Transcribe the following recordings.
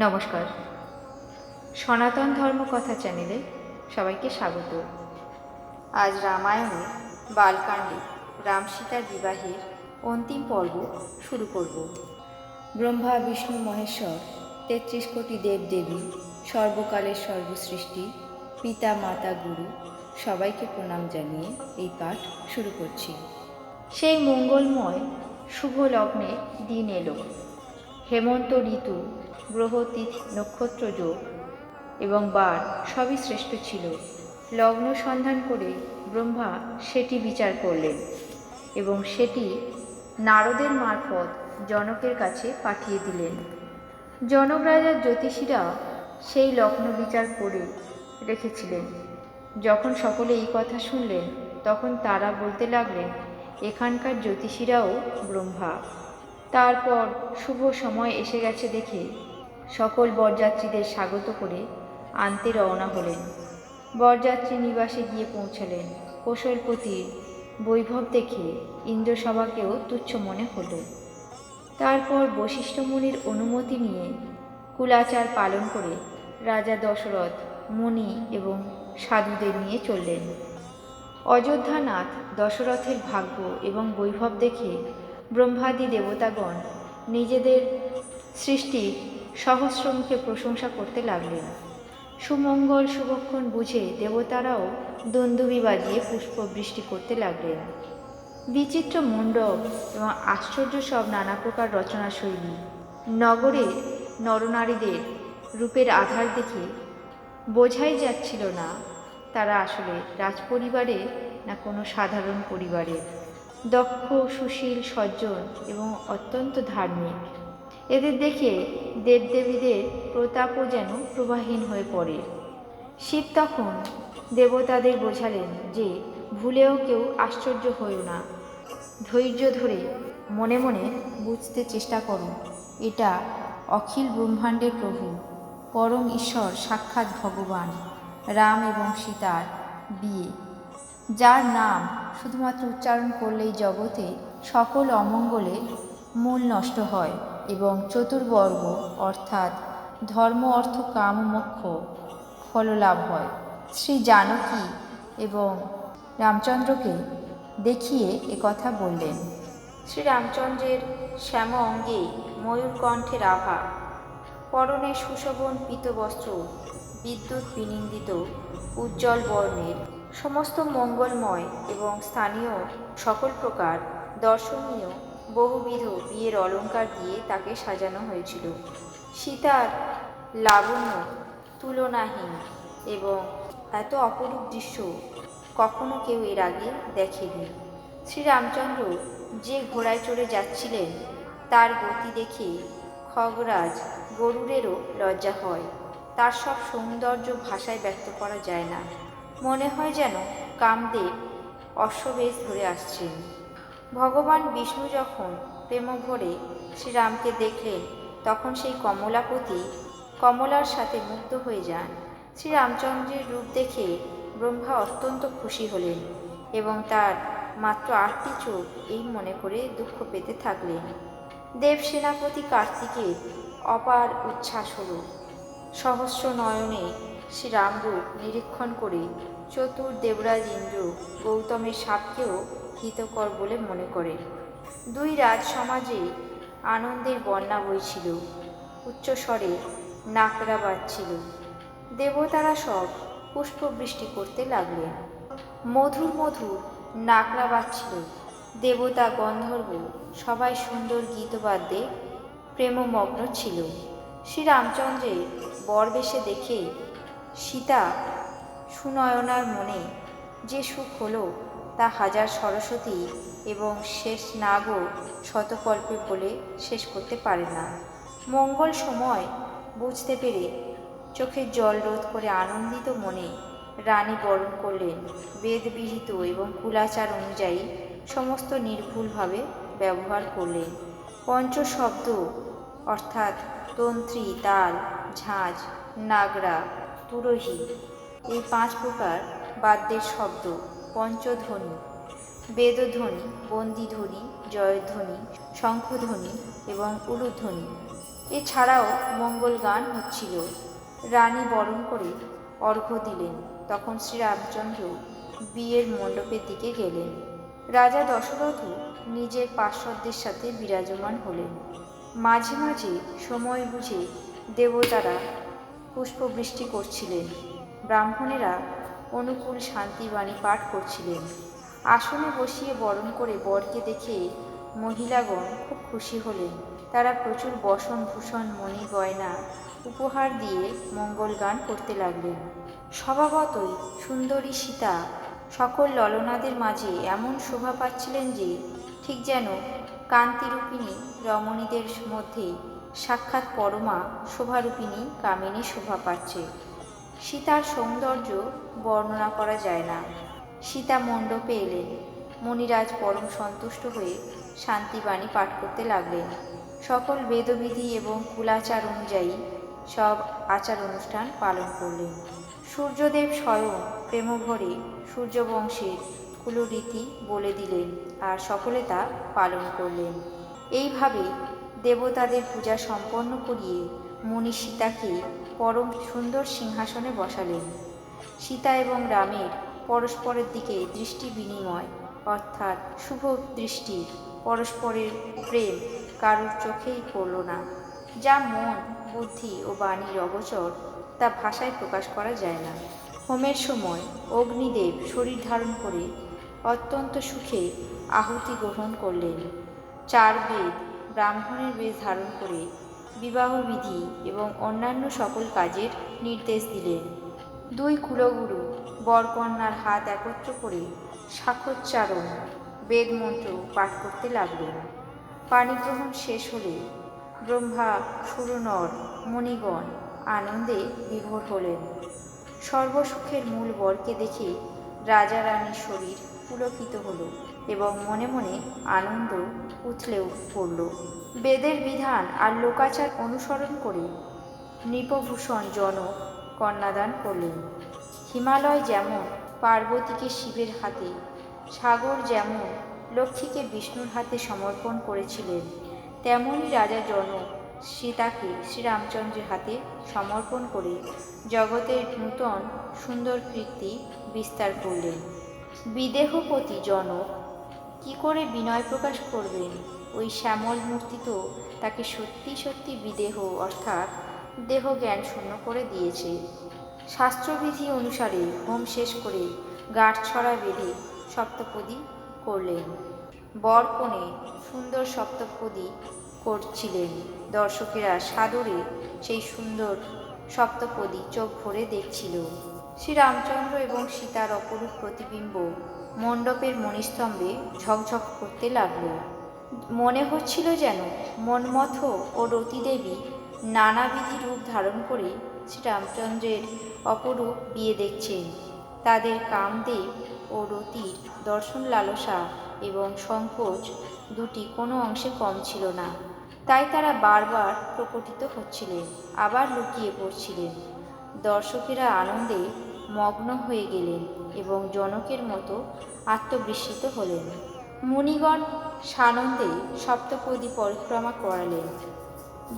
নমস্কার। সনাতন ধর্মকথা চ্যানেলে সবাইকে স্বাগত। আজ রামায়ণে বালকাণ্ডে রাম সীতার বিবাহের অন্তিম পর্ব শুরু করব। ব্রহ্মা বিষ্ণু মহেশ্বর ৩৩ কোটি দেবদেবী, সর্বকালের সর্বসৃষ্টি, পিতা মাতা গুরু সবাইকে প্রণাম জানিয়ে এই পাঠ শুরু করছি। সেই মঙ্গলময় শুভ লগ্নে দিন এলো। হেমন্ত ঋতু, গ্রহ তিথি নক্ষত্র যোগ এবং বার সবই শ্রেষ্ঠ ছিল। লগ্ন সন্ধান করে ব্রহ্মা সেটি বিচার করলেন এবং সেটি নারদের মারফত জনকের কাছে পাঠিয়ে দিলেন। জনক রাজার জ্যোতিষীরা সেই লগ্ন বিচার করে রেখেছিলেন। যখন সকলে এই কথা শুনলেন তখন তারা বলতে লাগলেন, এখানকার জ্যোতিষীরাও ব্রহ্মা। তারপর শুভ সময় এসে গেছে দেখে সকল বরযাত্রীদের স্বাগত করে আনতে রওনা হলেন। বরযাত্রী নিবাসে গিয়ে পৌঁছালেন। কৌশলপতির বৈভব দেখে ইন্দ্রসভাকেও তুচ্ছ মনে হলো। তারপর বশিষ্ঠ মুনির অনুমতি নিয়ে কুলাচার পালন করে রাজা দশরথ মুনি এবং সাধুদের নিয়ে চললেন। অযোধ্যানাথ দশরথের ভাগ্য এবং বৈভব দেখে ব্রহ্মাদি দেবতাগণ নিজেদের সৃষ্টির সহস্রমুখে প্রশংসা করতে লাগলেন। সুমঙ্গল শুভক্ষণ বুঝে দেবতারাও দুন্দুবি বাজিয়ে পুষ্পবৃষ্টি করতে লাগলেন। বিচিত্র মণ্ডপ এবং আশ্চর্য সব নানা প্রকার রচনাশৈলী, নগরে নরনারীদের রূপের আধার দেখে বোঝাই যাচ্ছিল না তারা আসলে রাজপরিবারে না কোনো সাধারণ পরিবারের। দক্ষ, সুশীল, সজ্জন এবং অত্যন্ত ধার্মিক। এদের দেখে দেবদেবীদের প্রতাপও যেন প্রবাহীন হয়ে পড়ে। শিব তখন দেবতাদের বোঝালেন যে ভুলেও কেউ আশ্চর্য হইও না, ধৈর্য ধরে মনে মনে বুঝতে চেষ্টা করো, এটা অখিল ব্রহ্মাণ্ডের প্রভু পরম ঈশ্বর সাক্ষাৎ ভগবান রাম এবং সীতার বিয়ে, যার নাম শুধুমাত্র উচ্চারণ করলেই জগতে সকল অমঙ্গলের মূল নষ্ট হয় এবং চতুর্বর্গ অর্থাৎ ধর্ম, অর্থ, কাম, মোক্ষ ফললাভ হয়। শ্রী জানকী এবং রামচন্দ্রকে দেখিয়ে একথা বললেন। শ্রীরামচন্দ্রের শ্যাম অঙ্গে ময়ূরকণ্ঠের আভা, পরনে সুশোভন পীতবস্ত্র, বিদ্যুৎ বিনিন্দিত উজ্জ্বল বর্ণের, সমস্ত মঙ্গলময় এবং স্থানীয় সকল প্রকার দর্শনীয় বহুবিধ বিয়ের অলঙ্কার দিয়ে তাকে সাজানো হয়েছিল। সীতার লাবণ্য তুলনাহীন এবং এত অপরূপ দৃশ্য কখনো কেউ এর আগে দেখেনি। শ্রীরামচন্দ্র যে ঘোড়ায় চড়ে যাচ্ছিলেন তার গতি দেখে খগরাজ গরুড়েরও লজ্জা হয়। তার সব সৌন্দর্য ভাষায় ব্যক্ত করা যায় না। মনে হয় যেন কামদেব অশ্ববেশ ধরে আসছেন। ভগবান বিষ্ণু যখন প্রেমভরে শ্রীরামকে দেখলেন তখন সেই কমলাপতি কমলার সাথে মুগ্ধ হয়ে যান। শ্রীরামচন্দ্রের রূপ দেখে ব্রহ্মা অত্যন্ত খুশি হলেন এবং তার মাত্র 8টি চোখ এই মনে করে দুঃখ পেতে থাকলেন। দেব সেনাপতি কার্তিকের অপার উচ্ছ্বাস হল। সহস্র নয়নে শ্রীরামরূপ নিরীক্ষণ করে চতুর দেবরাজ ইন্দ্র গৌতমের সাপকেও হিতকর বলে মনে করে। দুই রাজসমাজে আনন্দের বন্যা বইছিল, উচ্চস্বরে নাকড়া বাজছিল। দেবতারা সব পুষ্পবৃষ্টি করতে লাগলেন। মধুর মধুর নাকড়া বাজছিল। দেবতা গন্ধর্ব সবাই সুন্দর গীতবাদ্যে প্রেমমগ্ন ছিল। শ্রীরামচন্দ্রের বরবেশে দেখে সীতা সুনয়নার মনে যে সুখ হলো তা হাজার সরস্বতী এবং শেষ নাগও শতকল্পে বলে শেষ করতে পারে না। মঙ্গল সময় বুঝতে পেরে চোখের জল রোধ করে আনন্দিত মনে রানী বরণ করলেন। বেদবিহিত এবং কুলাচার অনুযায়ী সমস্ত নির্ভুলভাবে ব্যবহার করলেন। পঞ্চশব্দ অর্থাৎ তন্ত্রী, তাল, ঝাঁঝ, নাগরা, তুরহী এই 5 প্রকার বাদ্যের শব্দ, পঞ্চধ্বনি, বেদধ্বনি, বন্দিধ্বনি, জয়ধ্বনি, শঙ্খধ্বনি এবং উলুধ্বনি এছাড়াও মঙ্গল গান হচ্ছিল। রানী বরণ করে অর্ঘ্য দিলেন। তখন শ্রীরামচন্দ্র বিয়ের মণ্ডপের দিকে গেলেন। রাজা দশরথও নিজের পার্শ্বদের সাথে বিরাজমান হলেন। মাঝে মাঝে সময় বুঝে দেবতারা পুষ্পবৃষ্টি করছিলেন। ব্রাহ্মণেরা অনুকূল শান্তিবাণী পাঠ করছিলেন। আসনে বসিয়ে বরণ করে বরকে দেখে মহিলাগণ খুব খুশি হলেন। তারা প্রচুর বসন ভূষণ মণি গয়না উপহার দিয়ে মঙ্গল গান করতে লাগলেন। স্বভাবতই সুন্দরী সীতা সকল ললনাদের মাঝে এমন শোভা পাচ্ছিলেন যে ঠিক যেন কান্তিরূপিণী রমণীদের মধ্যে সাক্ষাৎ পরমা শোভারূপিণী কামিনী শোভা পাচ্ছে। সীতার সৌন্দর্য বর্ণনা করা যায় না। সীতা মণ্ডপে এলেন। মণিরাজ পরম সন্তুষ্ট হয়ে শান্তিবাণী পাঠ করতে লাগলেন। সকল বেদবিধি এবং কুলাচার অনুযায়ী সব আচার অনুষ্ঠান পালন করলেন। সূর্যদেব স্বয়ং প্রেমভরে সূর্যবংশের কুলরীতি বলে দিলেন, আর সকলে তা পালন করলেন। এইভাবে দেবতাদের পূজা সম্পন্ন করিয়ে মুনি সীতাকে পরম সুন্দর সিংহাসনে বসালেন। সীতা এবং রামের পরস্পরের দিকে দৃষ্টি বিনিময়, অর্থাৎ শুভ দৃষ্টি, পরস্পরের প্রেম কারুর চোখেই পড়ল না। যা মন, বুদ্ধি ও বাণীর অগোচর, তা ভাষায় প্রকাশ করা যায় না। হোমের সময় অগ্নিদেব শরীর ধারণ করে অত্যন্ত সুখে আহুতি গ্রহণ করলেন। 4 বেদ, ব্রাহ্মণের বেশ ধারণ করে বিবাহবিধি এবং অন্যান্য সকল কাজের নির্দেশ দিলেন। 2 কুলগুরু বরকন্যার হাত একত্র করে শাখোচ্চারণ বেদমন্ত্র পাঠ করতে লাগলেন। পাণিগ্রহণ শেষ হলে ব্রহ্মা, সুরনর, মুনিগণ আনন্দে বিভোর হলেন। সর্বসুখের মূল বরকে দেখে রাজা রানীর শরীর পুলকিত হল এবং মনে মনে আনন্দ উথলে পড়ল। বেদের বিধান আর লোকাচার অনুসরণ করে নৃপভূষণ জনক কন্যাদান করলেন। হিমালয় যেমন পার্বতীকে শিবের হাতে, সাগর যেমন লক্ষ্মীকে বিষ্ণুর হাতে সমর্পণ করেছিলেন, তেমনি রাজা জনক সীতাকে শ্রীরামচন্দ্রের হাতে সমর্পণ করে জগতের নূতন সুন্দর কীর্তি বিস্তার করলেন। বিদেহপতি জনক কি করে বিনয় প্রকাশ করবেন? ওই শ্যামল মূর্তি তো তাকে সত্যি সত্যি বিদেহ অর্থাৎ দেহজ্ঞান শূন্য করে দিয়েছে। শাস্ত্রবিধি অনুসারে হোম শেষ করে গাঁটছড়া বেঁধে সপ্তপদী করলেন। বর কনে সুন্দর সপ্তপদী করছিলেন। দর্শকেরা সাদরে সেই সুন্দর সপ্তপদী চোখ ভরে দেখছিল। শ্রীরামচন্দ্র এবং সীতার অপরূপ প্রতিবিম্ব মণ্ডপের মণিস্তম্ভে ঝকঝক করতে লাগল। মনে হচ্ছিল যেন মন্মথ ও রতিদেবী নানাবিধি রূপ ধারণ করে শ্রীরামচন্দ্রের অপরূপ বিয়ে দেখছেন। তাদের কামদেব ও রতির দর্শন লালসা এবং সংকোচ দুটি কোনো অংশে কম ছিল না। তাই তারা বারবার প্রকটিত হচ্ছিলেন, আবার লুকিয়ে পড়ছিলেন। দর্শকেরা আনন্দে মগ্ন হয়ে গেলেন এবং জনকের মতো আত্মবিস্মৃত হলেন। মুনিগণ সানন্দে সপ্তপদী পরিক্রমা করালেন।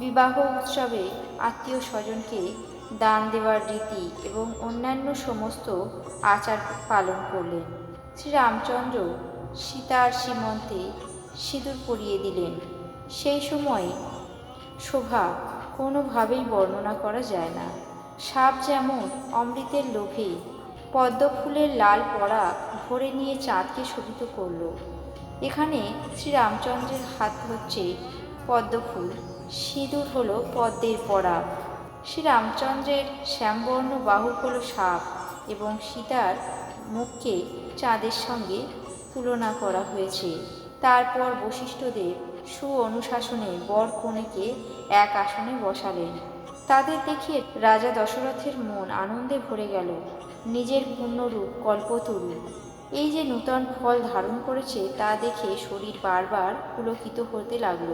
বিবাহ উৎসবে আত্মীয় স্বজনকে দান দেওয়ার রীতি এবং অন্যান্য সমস্ত আচার পালন করলেন। শ্রীরামচন্দ্র সীতার সীমন্তে সিঁদুর পরিয়ে দিলেন। সেই সময়ে শোভা কোনোভাবেই বর্ণনা করা যায় না। সাপ যেমন অমৃতের লোভে পদ্মফুলের লাল পরাগ ভরে নিয়ে চাঁদকে শোভিত করল, এখানে শ্রীরামচন্দ্রের হাত হচ্ছে পদ্মফুল, সিঁদুর হলো পদ্মের পরাগ। শ্রীরামচন্দ্রের শ্যামবর্ণ বাহু হলো সাপ এবং সীতার মুখকে চাঁদের সঙ্গে তুলনা করা হয়েছে। তারপর বশিষ্ঠদেব সুঅনুশাসনে বর কনেকে এক আসনে বসালেন। তাদের দেখে রাজা দশরথের মন আনন্দে ভরে গেল। নিজের পূর্ণরূপ কল্পতরু এই যে নূতন ফল ধারণ করেছে তা দেখে শরীর বারবার পুলকিত হতে লাগল।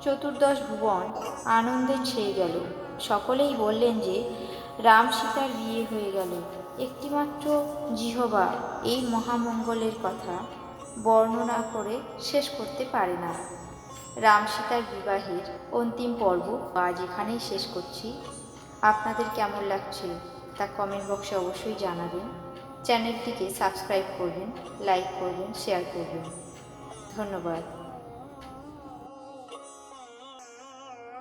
চতুর্দশ ভুবন আনন্দে ছেয়ে গেল। সকলেই বললেন যে রাম সীতার বিয়ে হয়ে গেল। একটিমাত্র জিহ্বা এই মহামঙ্গলের কথা বর্ণনা করে শেষ করতে পারে না। রাম সীতার বিবাহের অন্তিম পর্ব আজ এখানেই শেষ করছি। আপনাদের কেমন লাগছে তা কমেন্ট বক্সে অবশ্যই জানাবেন। চ্যানেলটিকে সাবস্ক্রাইব করবেন, লাইক করবেন, শেয়ার করবেন। ধন্যবাদ।